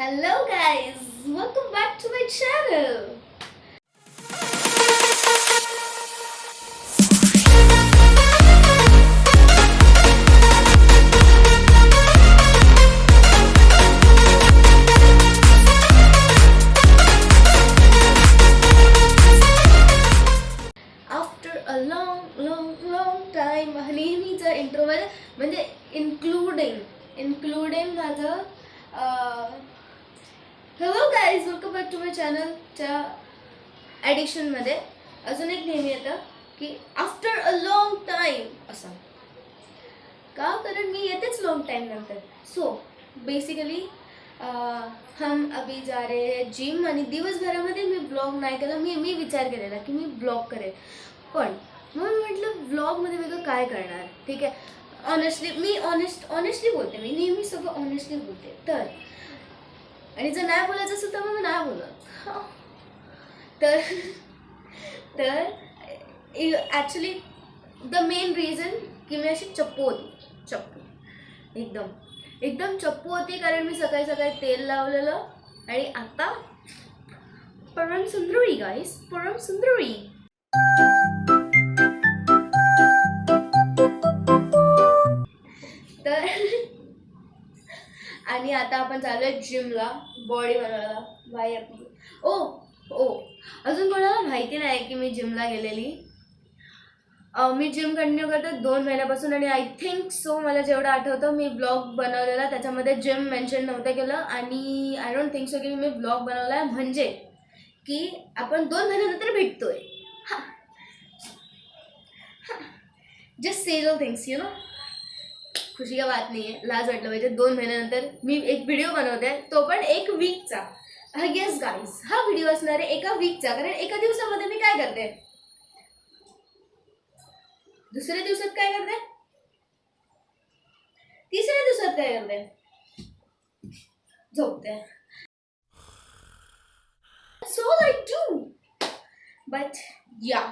Hello guys, welcome back to my channel. After a long time नेहमीचा intro म्हणजे including माझं hello guys, welcome back to my चॅनलच्या ॲडिशनमध्ये अजून एक नेहमी येतं की आफ्टर अ लॉंग टाईम असं का, कारण मी येतेच लॉन्ग टाईम नंतर. सो बेसिकली हम अभी जा रहे हैं जिम आणि दिवसभरामध्ये मी ब्लॉग नाही केला. मी विचार केलेला की मी ब्लॉग करेल, पण मग म्हटलं ब्लॉगमध्ये वेगळं काय करणार. ठीक आहे, ऑनेस्टली बोलते, मी नेहमी सगळं ऑनेस्टली बोलते. तर आणि जर नाही बोलायचं असेल तर मग मी नाही बोलत. तर ॲक्च्युली द मेन रिझन की मी अशी चप्पू एकदम चप्पू होती, कारण मी सकाळी तेल लावलेलं आणि आता परम सुंदरी गाईस, परम सुंदरी. तर आणि आता आपण चालू आहे जिमला, बॉडी बनवायला. बाय आपली. ओ अजून कोणाला माहिती नाही की मी जिमला गेलेली. मी जिम कंटिन्यू करते 2 महिन्यापासून आणि आय थिंक सो मला जेवढं आठवतं मी ब्लॉग बनवलेला त्याच्यामध्ये जिम मेन्शन नव्हतं केलं, आणि आय डोंट थिंक सो की मी ब्लॉग बनवला आहे, म्हणजे की आपण 2 महिन्यानंतर भेटतोय. Just casual things you know, खुशी का बात नाही आहे, लाज वाटलं पाहिजे. 2 महिन्यानंतर मी एक व्हिडिओ बनवते, तो पण 1 वीकचा. येस गाईज, हा व्हिडिओ असणार आहे 1 वीकचा, कारण 1 दिवसामध्ये मी काय करते, दुसऱ्या दिवसात काय करते, तिसऱ्या दिवसात काय करते, झोपते. So I do, but yeah,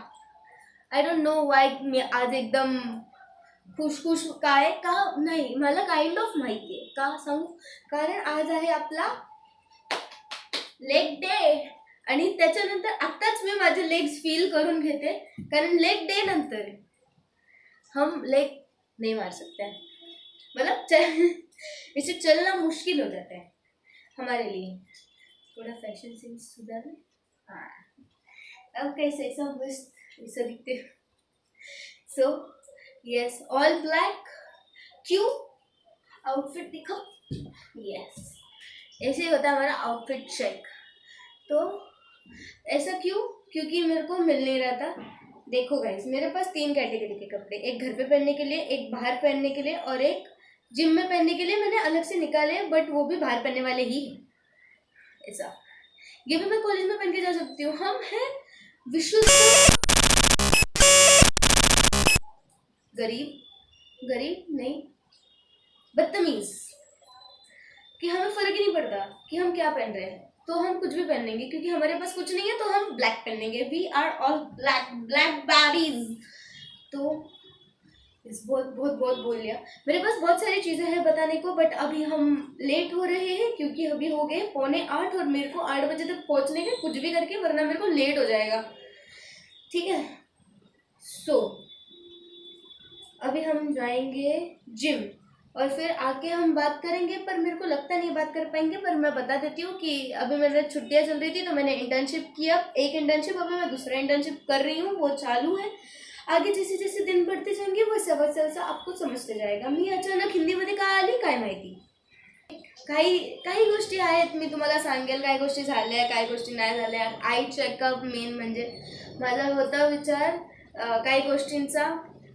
I don't know why मी आज एकदम खुश काय का नाही, मला काइंड ऑफ माहिती आहे का सांगू, कारण आज आहे आपला लेग डे. आणि त्याच्यानंतर आत्ताच मी माझे लेग्स फील करून घेते, कारण लेग डे नंतर हम लेग नहीं मार सकते हैं, मतलब इसे चलना मुश्किल हो जाता है हमारे लिए. थोड़ा फैशन सेंस सुधार. हाँ, अब कैसे ऐसा मस्त ऐसा दिखते. So yes, all black. क्यों आउटफिट दिखो. यस, ऐसे ही होता है हमारा आउटफिट चेक. तो ऐसा क्यों, क्योंकि मेरे को मिल नहीं रहा था. देखो गाइस, मेरे पास 3 कैटेगरी के कपड़े, एक घर पे पहनने के लिए, एक बाहर पहनने के लिए और एक जिम में पहनने के लिए. मैंने अलग से निकाले, बट वो भी बाहर पहनने वाले ही हैं. ऐसा ये भी मैं कॉलेज में पहन के जा सकती हूँ. हम हैं विशुद्ध गरीब नहीं, बदतमीज, कि हमें फर्क ही नहीं पड़ता कि हम क्या पहन रहे हैं, तो हम कुछ भी पहनेंगे, क्योंकि हमारे पास कुछ नहीं है तो हम ब्लैक पहनेंगे. We are all black baddies. तो इस बहुत बोल लिया. मेरे पास बहुत सारी चीज़ें हैं बताने को, बट अभी हम लेट हो रहे हैं क्योंकि अभी हो गए 7:45 और मेरे को 8 बजे तक पहुंचने के, कुछ भी करके, वरना मेरे को लेट हो जाएगा. ठीक है, सो अभी हम जाएंगे जिम और फिर आके हम बात करेंगे, पर मेरे को लगता नहीं बात कर पाएंगे. पर मैं बता देती हूँ कि अभी मेरे छुट्टियाँ चल रही थी तो मैंने इंटर्नशिप किया, एक इंटर्नशिप, अभी मैं दूसरा इंटर्नशिप कर रही हूँ, वो चालू है. आगे जैसे जैसे दिन बढ़ते जाएंगे वैसा आपको समजते जाएगा. मी अचानक हिंदीमध्ये का आली काय माहिती. काही गोष्टी आहेत, मी तुम्हाला सांगेल, काही गोष्टी झाल्या, काही गोष्टी नाही झाल्या. आय चेकअप मेन म्हणजे माझा होता विचार काही गोष्टींचा,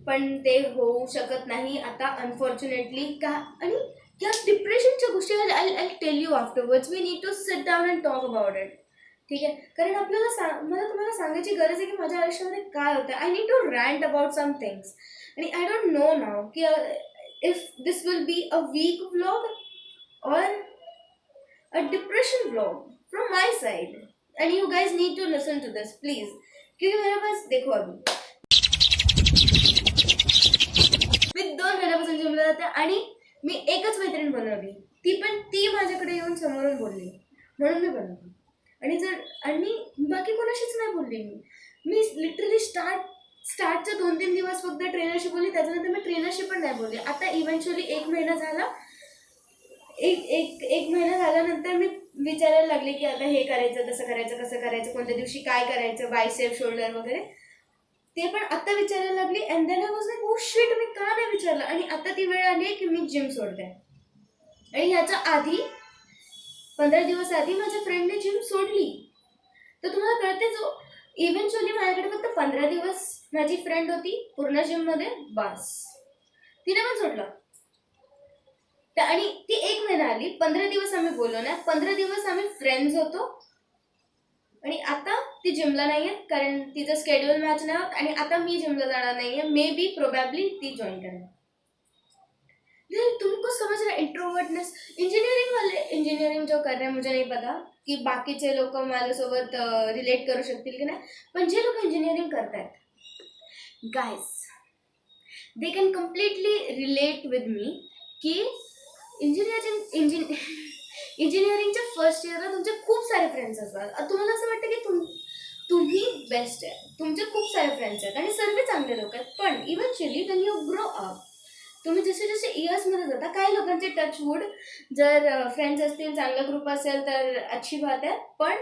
पण ते होऊ शकत नाही आता अनफॉर्च्युनेटली. का आणि या डिप्रेशनच्या गोष्टी I tell you afterwards. We need to sit down and talk about it. ठीक आहे, कारण आपल्याला मला तुम्हाला सांगायची गरज आहे की माझ्या आयुष्यामध्ये काय होतं. I need to rant about some things, आणि आय डोंट नो नाव की if this will be a week vlog or a depression vlog from my side, and you guys need to listen to this please. क्योंकि मेरे pass देखो, अभी मी 2 महिन्यापासून जिमला जाते आणि मी एकच मैत्रीण बनवली, ती माझ्याकडे येऊन समोर समोरून बोलली म्हणून मी बनवली. आणि बाकी कोणाशीच नाही बोलली. मी लिटरली स्टार्टचे 2-3 दिवस फक्त ट्रेनरशी बोलली, त्याच्यानंतर मी ट्रेनरशी पण नाही बोलली. आता इव्हेंच्युअली 1 महिना झाला. एक महिना झाल्यानंतर मी विचारायला लागले की आता हे करायचं, तसं करायचं, कसं करायचं, कोणत्या दिवशी काय करायचं, बायसेप, शोल्डर वगैरे ते पण आता विचारायला लागली. And then I was like oh shit, मी का नाही विचारलं. आणि आता ती वेळ आली आहे की मी जिम सोडते. आणि ह्याच्या आधी 15 दिवस आधी माझ्या फ्रेंडने जिम सोडली. तर तुम्हाला कळते, जो इव्हेंच्युअली माझ्याकडे फक्त 15 दिवस माझी फ्रेंड होती पूर्ण जिममध्ये, बस तिने पण सोडलं. आणि ती 1 महिना आली, 15 दिवस आम्ही बोललो नाही, 15 दिवस आम्ही फ्रेंड्स होतो. आणि आता ती जिमला नाही आहे कारण तिचं स्केड्यूल मॅच नाही होत. आणि आता मी जिमला जाणार नाही आहे. मे बी प्रोबॅबली ती जॉईन करेल. तुमको समझ रहा है इंट्रोवर्टनेस. इंजिनियरिंग जो कर रहे हैं मुझे नहीं पता की बाकीचे लोक माझ्यासोबत रिलेट करू शकतील की नाही, पण जे लोक इंजिनिअरिंग करतायत guys, they can completely relate with me की इंजिनिअरिंगच्या फर्स्ट इयरला तुमचे खूप सारे फ्रेंड्स असतात. तुम्हाला असं वाटतं की तुम्ही बेस्ट आहे, तुमचे खूप सारे फ्रेंड्स आहेत आणि सर्व चांगले लोक आहेत. पण eventually when you grow up, तुम्ही जसे जसे इयर्समध्ये जाता, काही लोकांचे टच वूड जर फ्रेंड्स असतील, चांगला ग्रुप असेल तर अच्छी बात आहे. पण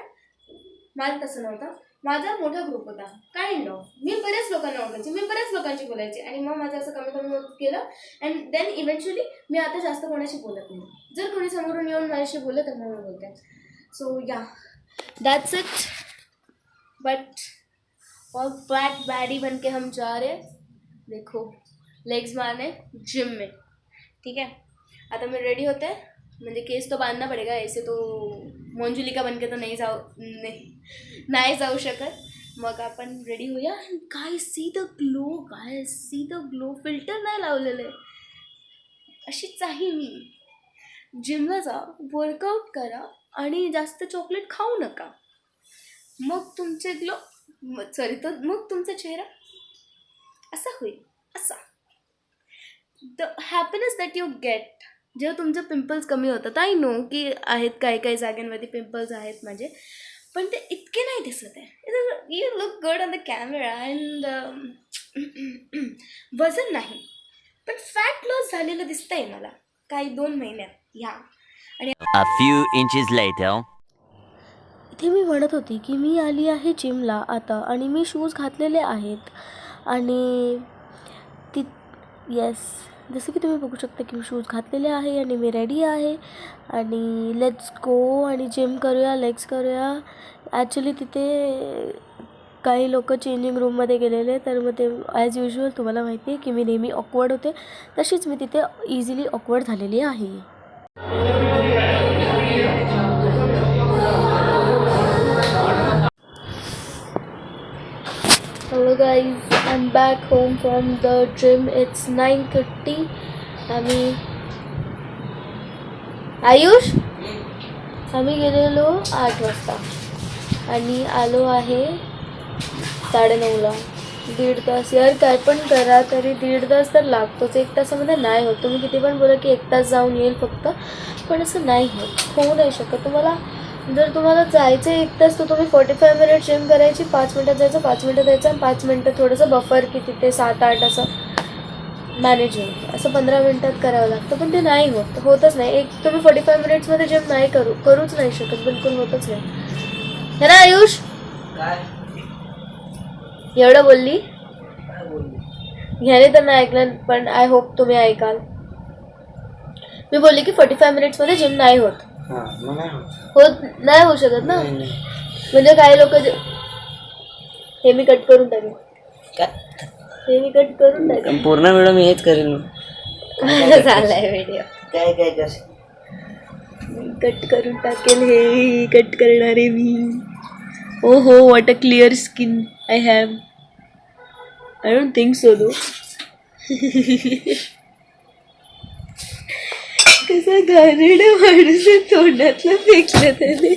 माझं तसं नव्हतं. माझा मोठा ग्रुप होता काइंड ऑफ. मी बऱ्याच लोकांना ओळखायचे, मी बऱ्याच लोकांशी बोलायचे. आणि मग माझं असं कमी होत गेलं. अँड देन इव्हेंच्युअली मी आता जास्त कोणाशी बोलत नाही. जर कोणी समोरून येऊन माझ्याशी बोलत तर मग मी बोलते. So yeah, that's it. But all black baddie बन के हम जा रहे, देखो लेग्स मारने जिम में. ठीक है, आता मैं रेडी होते हैं. म्हणजे केस तो बांधना पड़ेगा, ऐसे तो मंजुलिका बनके तो नहीं जाऊ शकत. मग आपण रेडी होऊया. Guys see the glow, guys see the glow. Filter नाही लावलेलं आहे, अशीच आहे मी. जिमला जा, वर्कआउट करा आणि जास्त चॉकलेट खाऊ नका. मग तुमचे ग्लो मग तुमचा चेहरा असा होईल, असा. The happiness that you get जेव्हा तुमचे पिंपल्स कमी होतात. आय नो की आहेत काही जागांमध्ये पिंपल्स आहेत माझे, पण ते इतके नाही दिसत आहे. You look good on the camera. And वजन नाही पण फॅट लॉस झालेलं दिसतंय मला काही 2 महिन्यात ह्या. आणि A few inches later. इथे मी म्हणत होती की मी आली आहे जिमला आता आणि मी शूज घातलेले आहेत. आणि ती येस, जसं की तुम्ही बघू शकता की मी शूज घातलेले आहे आणि मी रेडी आहे. आणि लेट्स गो आणि जिम करूया, लेग्स करूया. ॲक्च्युली तिथे काही लोक चेंजिंग रूममध्ये गेलेले, तर मग ते ॲज युजल तुम्हाला माहिती आहे की मी नेहमी ऑकवर्ड होते, तशीच मी तिथे इझिली ऑकवर्ड झालेली आहे. Hello guys, I'm back home from the gym. It's 9:30. आम्ही गेलेलो 8 वाजता आणि आलो आहे 9:30ला. 1.5 तास. यार काय पण करा तरी 1.5 तास तर लागतोच. 1 तासामध्ये नाही होत. तुम्ही किती पण बोला की 1 तास जाऊन येईल फक्त, पण असं नाही होऊ नाही शकत. तुम्हाला जायचं 1 तास तर तुम्ही 45 मिनिट जिम करायची, 5 मिनटात जायचं, 5 मिनटं जायचं आणि 5 मिनटं थोडंसं बफर की तिथे 7-8 असं मॅनेज होईल. असं 15 मिनटात करावं लागतं, पण ते नाही होतच नाही. तुम्ही 45 मिनिट्समध्ये जिम नाही करूच नाही शकत, बिलकुल होतच नाही. है ना आयुष? एवढं बोलली ह्याने तर नाही ऐकलं, पण आय होप तुम्ही ऐकाल. मी बोलली की 45 मिनिट्समध्ये जिम नाही होत. नाही होऊ शकत ना. म्हणजे काही लोक हे मी कट करून टाकेन, पूर्ण व्हिडिओ मी हेच करेन. झालाय व्हिडिओ काय कट करून टाकेल. हे कट करणारे मी. ओ हो, what a clear skin I have. I don't think so though. कसा घाणेरडा माणूस तोंडातलं फेकलं त्याने.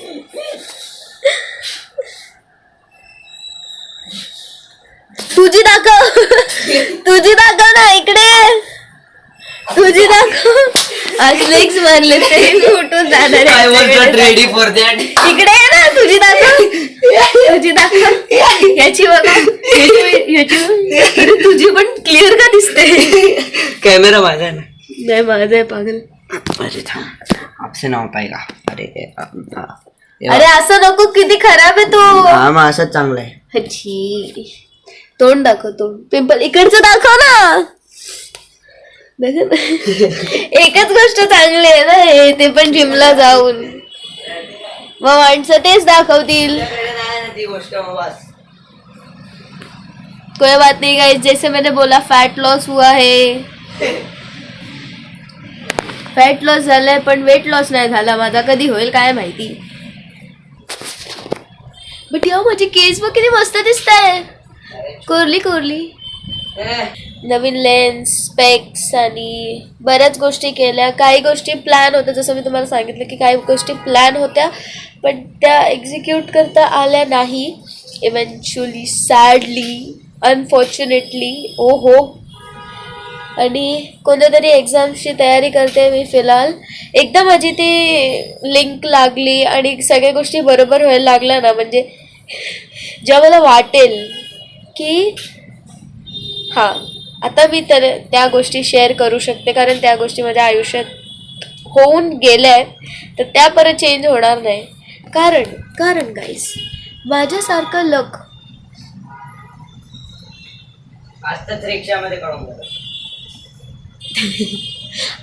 तुझी दाखव ना इकडे. तुझी दाखव. आज लेग्स मारले ते मी उठून जाणार आय वॉज आहे. Not ready for that. इकडे ये ना, तुझी दाखव. तुझी दाखव. याची बघा, याची अरे तुझी पण क्लिअर का दिसते. कॅमेरा माझा आहे ना. नाही माझं आहे पागल. अरे थांब, आपसे ना हो पाएगा. अरे अरे असं नको, किती खराब आहे तो. हा मग असंच चांगलं आहे. अच्छी. तोंड दाखव, तोंड. पिंपल इकडचं दाखव ना. एकच गोष्ट चांगली आहे ना हे, ते पण जिमला जाऊन. मग माणसं तेच दाखवतील. ती गोष्ट बस. कोई बात नहीं गाइस, जैसे मैंने बोला फॅट लॉस हुआ है. फॅट लॉस झालाय पण वेट लॉस नाही झाला माझा. कधी होईल काय माहिती. बट या माझी केस बघ किती मस्त दिसत आहे. कोरली कोरली. नवीन लेन्स, स्पेक्स आणि बऱ्याच गोष्टी केल्या. काही गोष्टी प्लॅन होत्या, जसं मी तुम्हाला सांगितलं की काही गोष्टी प्लॅन होत्या पण त्या एक्झिक्यूट करता आल्या नाही. Eventually, sadly, unfortunately. ओ हो. आणि कोणत्या तरी एक्झाम्सची तयारी करते मी फिलहाल. एकदा माझी ती लिंक लागली आणि सगळ्या गोष्टी बरोबर व्हायला लागल्या ना, म्हणजे जेव्हा मला वाटेल की हां आता मी तर त्या गोष्टी शेअर करू शकते, कारण त्या गोष्टी माझ्या आयुष्यात होऊन गेल्या आहेत, तर त्या परत चेंज होणार नाही. कारण गाईस, माझ्यासारखं लक आजच रिक्षामध्ये कळून गेलं.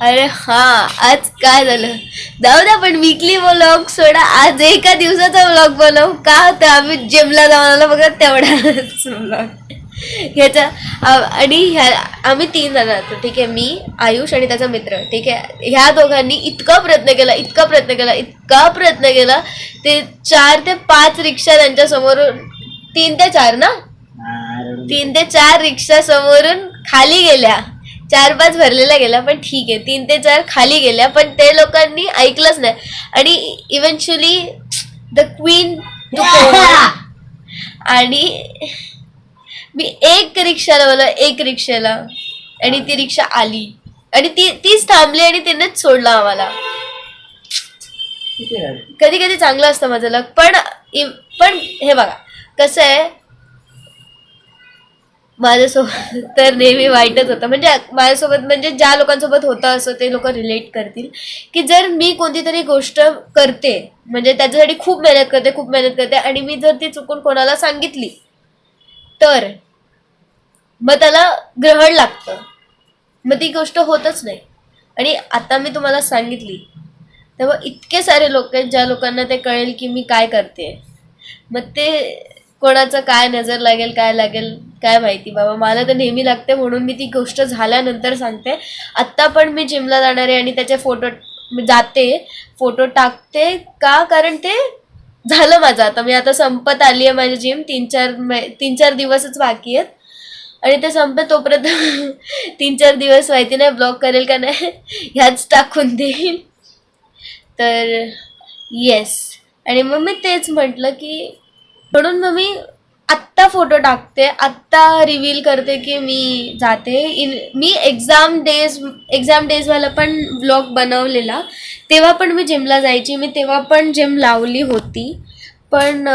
अरे हां, आज काय झालं जाऊ द्या, पण वीकली व्लॉग सोडा, आज एका दिवसाचा व्लॉग बनव. का होतं आम्ही जिमला जाऊन आलो बघा, तेवढाच व्लॉग ह्याचा. आणि आम्ही 3 जण होतो, ठीक आहे. मी, आयुष आणि त्याचा मित्र, ठीक आहे. ह्या दोघांनी इतका प्रयत्न केला. ते 4 ते 5 रिक्षा त्यांच्या समोरून, 3 ते 4 ना, 3 ते 4 रिक्षा समोरून खाली गेल्या. 4-5 भरलेल्या गेल्या, पण ठीक आहे. 3 ते 4 खाली गेल्या, पण ते लोकांनी ऐकलंच नाही. आणि इव्हेंच्युअली द क्वीन आणि मी एक रिक्षाला बोललो, एक रिक्षाला, आणि ती रिक्षा आली आणि तीच थांबली आणि तिनेच सोडलं आम्हाला. कधी कधी चांगलं असतं माझं लक, पण हे बघा कसं आहे, माझ्यासोबत तर नेहमी वाईटच होतं. म्हणजे माझ्यासोबत, म्हणजे ज्या लोकांसोबत होतं असं ते लोक रिलेट करतील की जर मी कोणती तरी गोष्ट करते, म्हणजे त्याच्यासाठी खूप मेहनत करते आणि मी जर ती चुकून कोणाला सांगितली तर मग त्याला ग्रहण लागतं, मग ती गोष्ट होतच नाही. आणि आता मी तुम्हाला सांगितली तेव्हा इतके सारे लोक आहेत ज्या लोकांना ते कळेल की मी काय करते. मग ते कोणाचं काय नजर लागेल काय माहिती बाबा. मला तर नेहमी लागते, म्हणून मी ती गोष्ट झाल्यानंतर सांगते. आत्ता पण मी जिमला जाणार आहे आणि त्याचे फोटो टाकते का, कारण ते झालं माझं. आता मी आता संपत आली आहे माझी जिम. 3-4 दिवसच बाकी आहेत आणि ते संपत तोपर्यंत 3-4 दिवस माहिती नाही ब्लॉग करेल का नाही, ह्याच टाकून देईल. तर येस, आणि मग मी तेच म्हटलं की म्हणून मग मी आत्ता फोटो टाकते, आत्ता रिव्हील करते की मी जाते. मी एक्झाम डेजवाला पण ब्लॉग बनवलेला, तेव्हा पण मी जिमला जायची. मी तेव्हा पण जिम लावली होती, पण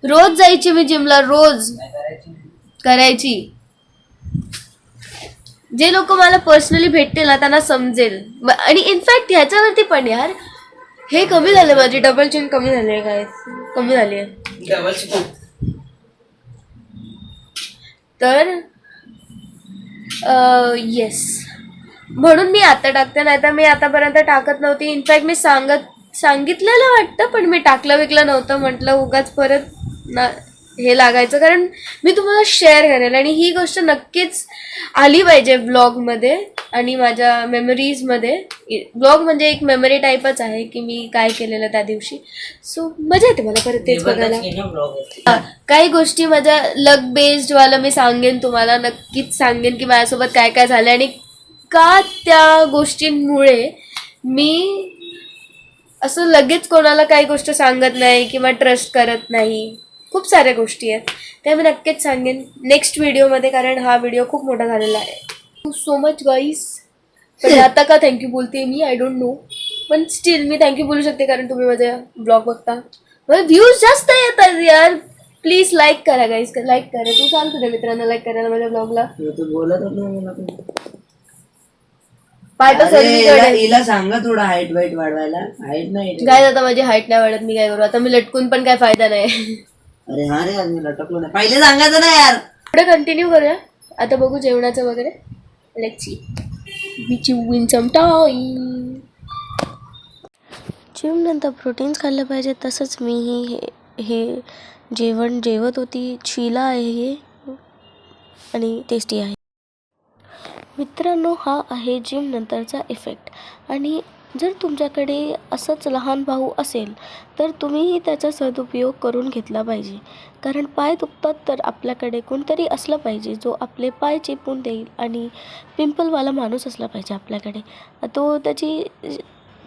रोज जायची मी जिमला, रोज करायची. जे लोक मला पर्सनली भेटतील ना त्यांना समजेल. आणि इनफॅक्ट ह्याच्यावरती पण यार हे कमी झालं, माझी डबल चिन कमी झाली आहे, काय कमी झाली आहे. तर येस, म्हणून मी आता टाकते, नाही तर मी आतापर्यंत टाकत नव्हती. इनफॅक्ट मी सांगितलेलं वाटतं, पण मी टाकलं नव्हतं. म्हटलं उगाच परत ना हे लागायचं, कारण मी तुम्हाला शेअर करेल आणि ही गोष्ट नक्कीच आली पाहिजे ब्लॉगमध्ये आणि माझ्या मेमरीजमध्ये. ब्लॉग म्हणजे एक मेमरी टाईपच आहे की मी काय केलेलं त्या दिवशी. सो मजा येते मला परत तेच बघायला. काही गोष्टी माझ्या लक बेस्डवाला मी सांगेन तुम्हाला, नक्कीच सांगेन की माझ्यासोबत काय काय झालं आणि का त्या गोष्टींमुळे मी असं लगेच कोणाला काही गोष्ट सांगत नाही किंवा ट्रस्ट करत नाही. खूप साऱ्या गोष्टी आहेत त्या मी नक्कीच सांगेन नेक्स्ट व्हिडिओमध्ये, कारण हा व्हिडिओ खूप मोठा झालेला आहे. Thank you so much guys. पण आता का थँक्यू बोलते मी आय डोंट नो, पण स्टील मी थँक्यू बोलू शकते कारण तुम्ही माझे ब्लॉग बघता. मला व्ह्यूज जास्त येतात यार. प्लीज लाईक करा गाईज, लाईक करा. तू सांग तुझ्या मित्रांना लाईक करायला माझ्या ब्लॉगला. तू बोलत होत ना मला पण. पाय तर सर्वीकडे. हिला सांगा थोडा हाईट वाईट वाढवायला. हाईट नाही काय आता माझी हाईट नाही वाढत, मी काय करू आता. मी लटकून पण काय फायदा नाही. अरे हा रे, आज मी लटकलो नाही. पहिले सांगायचं ना यार. पुढे कंटिन्यू करूया. आता बघू जेवणाचं वगैरे. Let's see. मी चिवून टाईम. जेवणानंतर प्रोटीन्स खाल्लं पाहिजे, तसंच मीही हे जेवण जेवत होती. शिला आहे हे आणि टेस्टी आहे. मित्रांनो, हा आहे जिम नंतरचा इफेक्ट. आणि जर तुमच्याकडे असंच लहान भाऊ असेल तर तुम्हीही त्याचा सदुपयोग करून घेतला पाहिजे. कारण पाय दुखतात तर आपल्याकडे कोणतरी असलं पाहिजे जो आपले पाय चेपून देईल. आणि पिंपलवाला माणूस असला पाहिजे आपल्याकडे. तो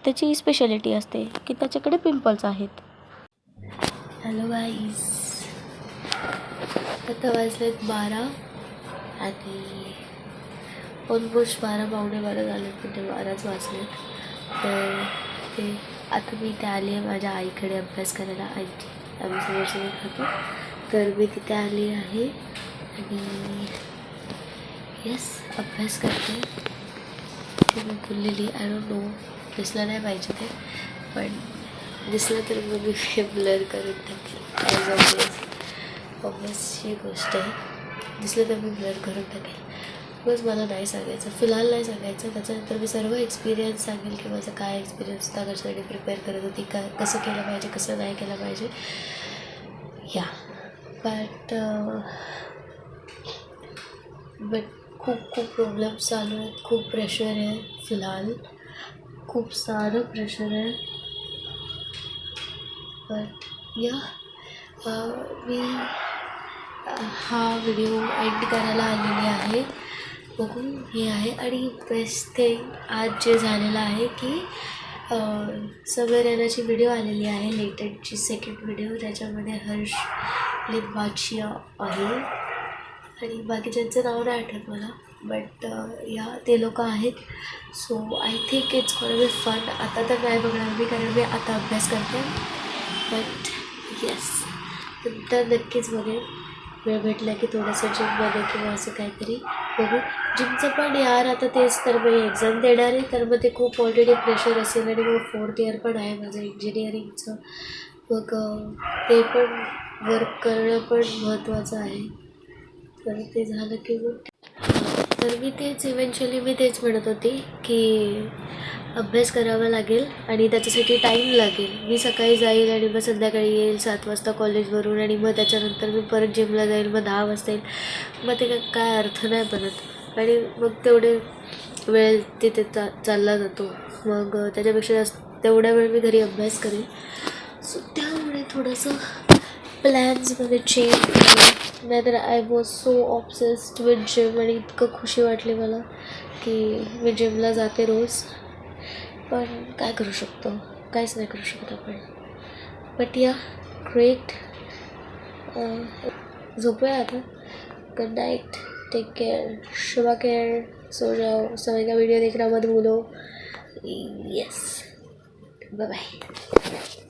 त्याची स्पेशालिटी असते की त्याच्याकडे पिंपल्स आहेत. हॅलो गाईज, आता वाजलेत 12 आणि ऑलमोस्ट 12 पावणे 12 झालेत, म्हणजे 12च वाजलेत. तर ते आता मी इथे आली आहे माझ्या आईकडे अभ्यास करायला. आम्ही समोर खातो, तर मी तिथे आली आहे आणि येस अभ्यास करते. ते मी बोललेली आय डोंट नो, दिसलं नाही पाहिजे ते, पण दिसलं तर मग मी ब्लर करून टाकेल. ऑब्वियसची गोष्ट आहे, दिसलं तर मी ब्लर करून टाकेल. बस मला नाही सांगायचं, फिलहाल नाही सांगायचं. त्याच्यानंतर मी सर्व एक्सपिरियन्स सांगेल की माझा काय एक्सपिरियन्स होता, कशासाठी प्रिपेअर करत होती, कसं केलं पाहिजे, कसं नाही केलं पाहिजे. या बट खूप प्रॉब्लेम्स चालू आहेत, खूप प्रेशर आहे फिलहाल, खूप सारं प्रेशर आहे. बट या मी हा व्हिडिओ एडिट करायला आलेली आहे. बघून हे आहे. आणि बेस्ट थिंग आज जे झालेलं आहे की सगळ्यांची व्हिडिओ आलेली आहे, लेटेडची सेकंड व्हिडिओ. त्याच्यामध्ये हर्ष लिंबाचिया आहे आणि बाकीच्यांचं नाव नाही आठवत मला, बट या ते लोक आहेत. So I think it's gonna be fun. आता तर नाही बघणार मी, कारण मी आता अभ्यास करते. बट येस, तर नक्कीच बघेन. वेळ भेटला की थोडंसं जिममध्ये किंवा असं काहीतरी बघू. जिमचं पण यार आता तेच तर मी एक्झाम देणार आहे, तर मग ते खूप ऑलरेडी प्रेशर असेल. आणि मग 4th इयर पण आहे माझं इंजिनिअरिंगचं, मग ते पण वर्क करणं पण महत्त्वाचं आहे. तर ते झालं की मग तर मी तेच म्हणत होते की अभ्यास करावा लागेल आणि त्याच्यासाठी टाईम लागेल. मी सकाळी जाईल आणि मग संध्याकाळी येईल 7 वाजता कॉलेजवरून, आणि मग त्याच्यानंतर मी परत जिमला जाईल, मग 10 वाजता येईल. मग ते काय अर्थ नाही बनत आणि मग तेवढे वेळ तिथे चालला जातो. मग त्याच्यापेक्षा तेवढ्या वेळ मी घरी अभ्यास करेन. सो त्यामुळे थोडंसं प्लॅन्समध्ये चेंज. नाहीतर I was so obsessed with gym आणि इतकं खुशी वाटली मला की मी जिमला जाते रोज. पण काय करू शकतो, काहीच नाही करू शकत आपण. बट या ग्रेट. झोपूया आता. गुड नाइट, टेक केयर, शुभा केयर, सो जाओ. समय का वीडियो देखना मत भूलो. Yes, bye bye.